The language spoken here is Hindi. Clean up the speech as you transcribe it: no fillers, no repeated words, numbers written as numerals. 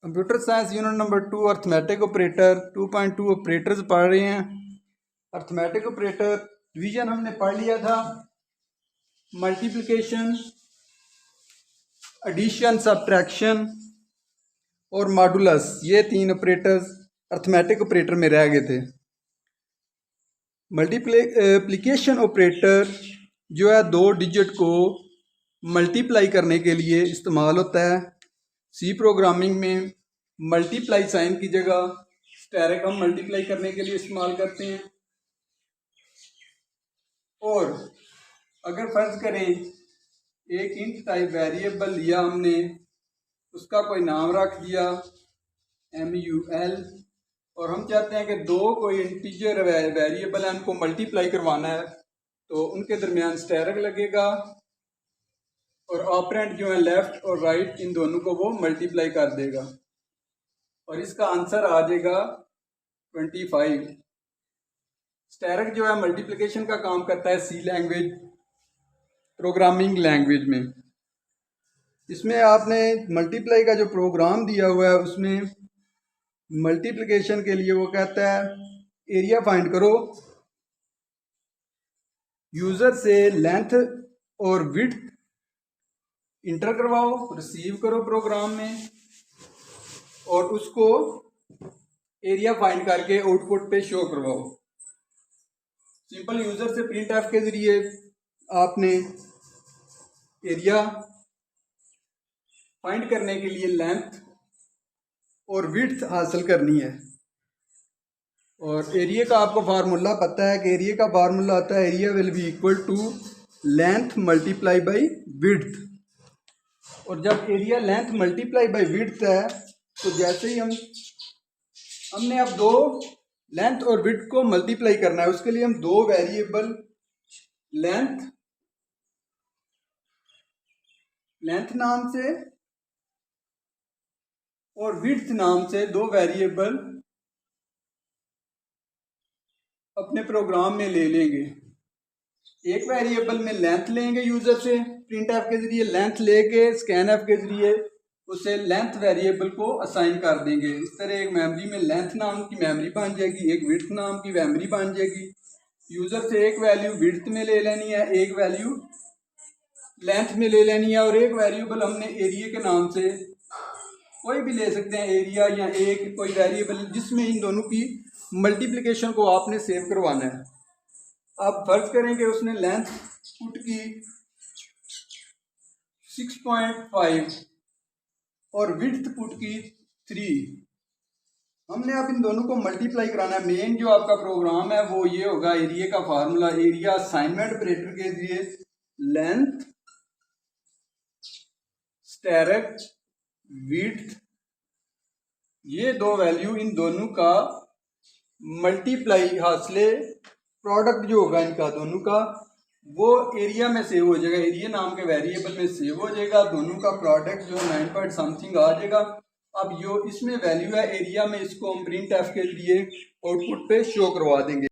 Computer science unit number 2 arithmetic operator 2.2 operators पढ़ रहे हैं। अर्थमेटिक ऑपरेटर डिवीजन हमने पढ़ लिया था। मल्टीप्लिकेशन, एडिशन, सब्ट्रैक्शन और मॉडुलस, ये 3 ऑपरेटर्स अर्थमेटिक ऑपरेटर में रह गए थे। मल्टीप्लिकेशन ऑपरेटर जो है 2 डिजिट को मल्टीप्लाई करने के लिए इस्तेमाल होता है। सी प्रोग्रामिंग में मल्टीप्लाई साइन की जगह स्टेरिक हम मल्टीप्लाई करने के लिए इस्तेमाल करते हैं। और अगर फर्ज करें एक इंट टाइप वेरिएबल लिया हमने, उसका कोई नाम रख दिया MUL, और हम चाहते हैं कि दो कोई इंटीजर वेरिएबल है उनको मल्टीप्लाई करवाना है, तो उनके दरमियान स्टेरिक लगेगा और ऑपरेंट जो है लेफ्ट और राइट इन दोनों को वो मल्टीप्लाई कर देगा और इसका आंसर आ जाएगा 25। स्टेरिक जो है मल्टीप्लिकेशन का काम करता है सी लैंग्वेज, प्रोग्रामिंग लैंग्वेज में। इसमें आपने मल्टीप्लाई का जो प्रोग्राम दिया हुआ है उसमें मल्टीप्लिकेशन के लिए वो कहता है एरिया फाइंड करो, यूज़र से लेंथ और विड्थ इंटर करवाओ, रिसीव करो प्रोग्राम में और उसको एरिया फाइंड करके आउटपुट पे शो करवाओ। सिंपल यूज़र से प्रिंट एफ के ज़रिए आपने एरिया फाइंड करने के लिए लेंथ और विड्थ हासिल करनी है। और एरिया का आपको फार्मूला पता है कि एरिया का फार्मूला आता है area will be equal to length multiply by width. और जब area length multiply by width है तो जैसे ही हमने अब दो लेंथ और विड्थ को मल्टीप्लाई करना है, उसके लिए हम दो वेरिएबल लेंथ नाम से और विड्थ नाम से दो वेरिएबल अपने प्रोग्राम में ले लेंगे। एक वेरिएबल में लेंथ लेंगे यूजर से प्रिंट एफ के जरिए, लेंथ लेके स्कैन एफ के जरिए उसे लेंथ वेरिएबल को असाइन कर देंगे। इस तरह एक मेमोरी में लेंथ नाम की मेमोरी बन जाएगी, एक विड्थ नाम की मेमोरी बन जाएगी। यूजर से एक वैल्यू विड्थ में ले लेनी है, एक वैल्यू लेंथ में ले लेनी है, और एक वेरिएबल हमने एरिया के नाम से कोई भी ले सकते हैं, एरिया या एक कोई वेरिएबल जिसमें इन दोनों की मल्टीप्लिकेशन को आपने सेव करवाना है। आप फर्ज करें कि उसने लेंथ पुट की 6.5 और विड्थ पुट की 3। हमने अब इन दोनों को मल्टीप्लाई कराना है। मेन जो आपका प्रोग्राम है वो ये होगा, एरिया का फार्मूला एरिया असाइनमेंट ऑपरेटर के जरिए लेंथ स्टेरिक विड्थ, ये दो वैल्यू इन दोनों का मल्टीप्लाई हासिले प्रोडक्ट जो होगा इनका दोनों का वो एरिया में सेव हो जाएगा, एरिया नाम के वेरिएबल में सेव हो जाएगा। दोनों का प्रोडक्ट जो 9 पॉइंट समथिंग आ जाएगा। अब जो इसमें वैल्यू है एरिया में, इसको हम प्रिंट एफ के लिए आउटपुट पे शो करवा देंगे।